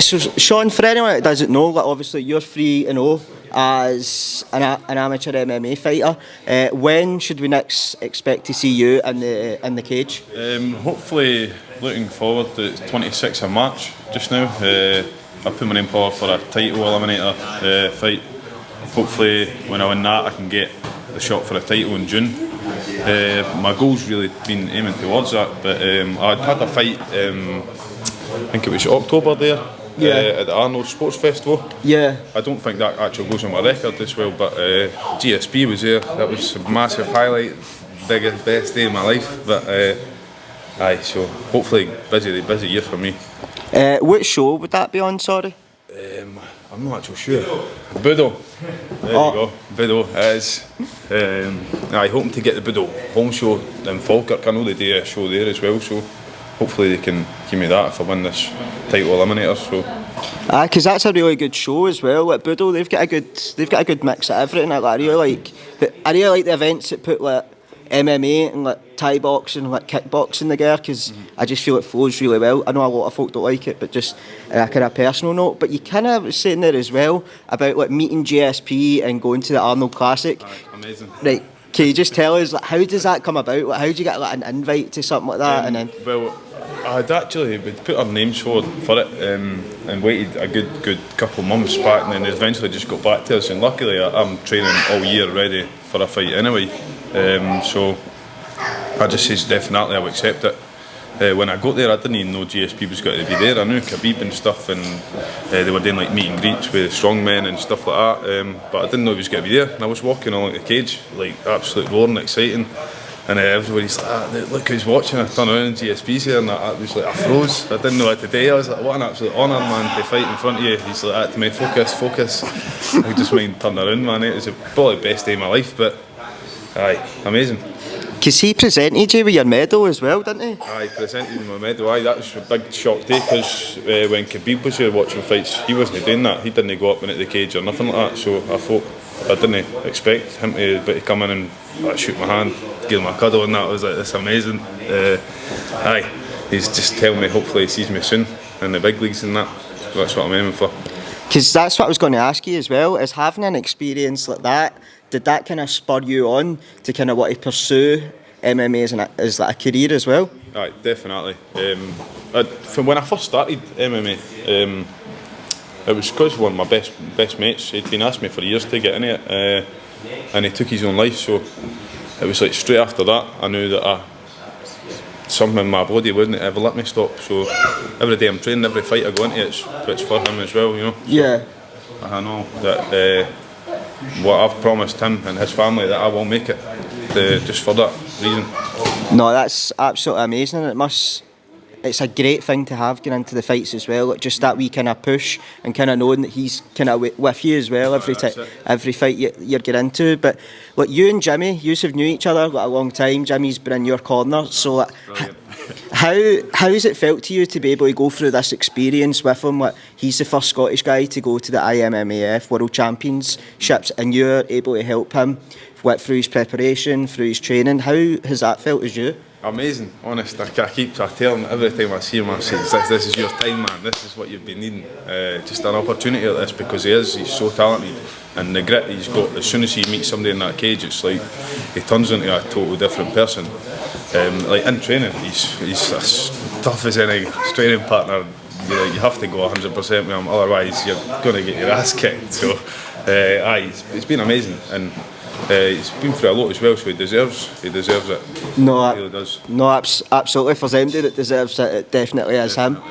So Shaun, for anyone that doesn't know, like obviously you're 3-0 as an amateur MMA fighter. When should we next expect to see you in the cage? Hopefully, looking forward to 26th of March just now. I put my name forward for a title eliminator fight. Hopefully when I win that I can get the shot for a title in June. My goal's really been aiming towards that, but I'd had a fight, I think it was October there, at the Arnold Sports Festival. Yeah. I don't think that actually goes on my record as well, but GSP was there. That was a massive highlight, biggest, best day of my life. But so hopefully busy year for me. What show would that be on, sorry? I'm not actually sure. Budo. There you go. Budo is. I hope to get the Budo home show in Falkirk. I know they do a show there as well, so hopefully they can give me that if I win this title eliminator. So. Because that's a really good show as well. At Budo, they've got a good mix of everything. I really like the events that put like MMA and like Thai boxing and like kickboxing together, because I just feel it flows really well. I know a lot of folk don't like it, but just kind of personal note. But you kind of was saying there as well about like meeting GSP and going to the Arnold Classic. Amazing. Right. Can you just tell us like, how does that come about? Like, how do you get like an invite to something like that? Well, I'd actually put our names forward for it and waited a good couple of months back, and then eventually just got back to us. And luckily, I'm training all year ready for a fight anyway. So I just says definitely I'll accept it. When I got there, I didn't even know GSP was going to be there. I knew Khabib and stuff, and they were doing like meet and greets with strongmen and stuff like that. But I didn't know he was going to be there. And I was walking along the cage, like absolute roaring, exciting. And everybody's like, look who's watching. I turn around and GSP's here, and I was like, I froze. I didn't know what to do. I was like, what an absolute honour, man, to fight in front of you. He's like, to me, focus. I just mind turning around, man. It was probably the best day of my life, but amazing. Because he presented you with your medal as well, didn't he? He presented me my medal. That was a big shock day, because when Khabib was here watching fights, he wasn't doing that. He didn't go up into the cage or nothing like that. So I didn't expect him to come in and shoot my hand, give him a cuddle, and that was like, that's amazing. He's just telling me hopefully he sees me soon in the big leagues and that. So that's what I'm aiming for. Because that's what I was going to ask you as well, is having an experience like that, did that kind of spur you on to kind of want to pursue MMA as like a career as well? Definitely. From when I first started MMA, it was because one of my best mates, he'd been asking me for years to get in it, and he took his own life. So it was like straight after that I knew that something in my body wasn't ever let me stop. So every day I'm training, every fight I go into, it's for him as well, you know. So yeah. I know that what I've promised him and his family, that I will make it, just for that reason. No, that's absolutely amazing. It's a great thing to have going into the fights as well. Like just that wee kind of push and kind of knowing that he's kind of with you as well every fight you're getting into. But like you and Jimmy, you have knew each other like a long time. Jimmy's been in your corner. So like, how has it felt to you to be able to go through this experience with him? Like he's the first Scottish guy to go to the IMMAF World Championships, and you're able to help him through his preparation, through his training. How has that felt as you? Amazing, honest. I tell him every time I see him, I say, this is your time, man, this is what you've been needing. Just an opportunity like this, because he's so talented, and the grit he's got, as soon as he meets somebody in that cage, it's like he turns into a totally different person. Like in training, he's as tough as any training partner. You have to go 100% with him, otherwise you're going to get your ass kicked. So it's been amazing, and he's been through a lot as well, so he deserves it. No, he really does. No, absolutely. For somebody that deserves it, it definitely is him.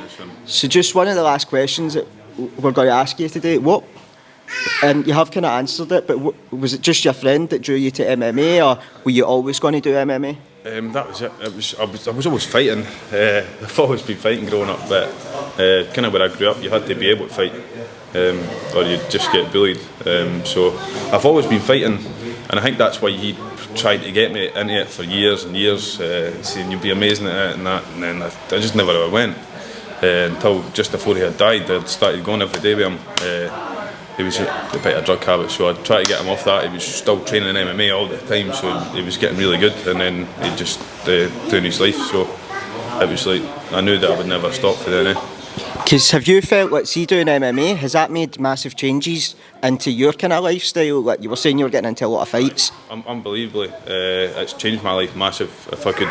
So just one of the last questions that we're going to ask you today, and you have kind of answered it, but was it just your friend that drew you to MMA, or were you always going to do MMA? That was it. I was always fighting. I've always been fighting growing up, but kind of where I grew up, you had to be able to fight, or you'd just get bullied. So I've always been fighting, and I think that's why he tried to get me into it for years and years, saying you'd be amazing at it and that, and then I just never ever went until just before he had died. I started going every day with him. He was a bit of a drug habit, so I tried to get him off that. He was still training in MMA all the time, so he was getting really good, and then he just doing his life. So it was like I knew that I would never stop for then. Because have you felt like, see, doing MMA, has that made massive changes into your kind of lifestyle? Like you were saying, you were getting into a lot of fights. Unbelievably, it's changed my life massive. If I could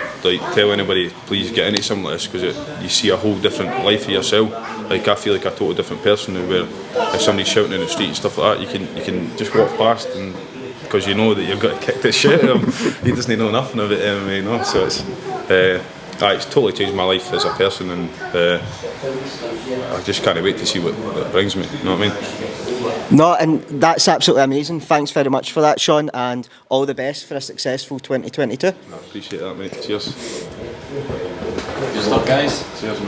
tell anybody, please get into something like this, because you see a whole different life of yourself. Like I feel like a totally different person now, where if somebody's shouting in the street and stuff like that, you can just walk past, and because you know that you've got to kick the shit out of him. He doesn't know nothing about MMA, no. So it's totally changed my life as a person, and I just can't wait to see what it brings me. You know what I mean? No, and that's absolutely amazing. Thanks very much for that, Shaun, and all the best for a successful 2022. I appreciate that, mate. Cheers. Good stuff, guys. Cheers.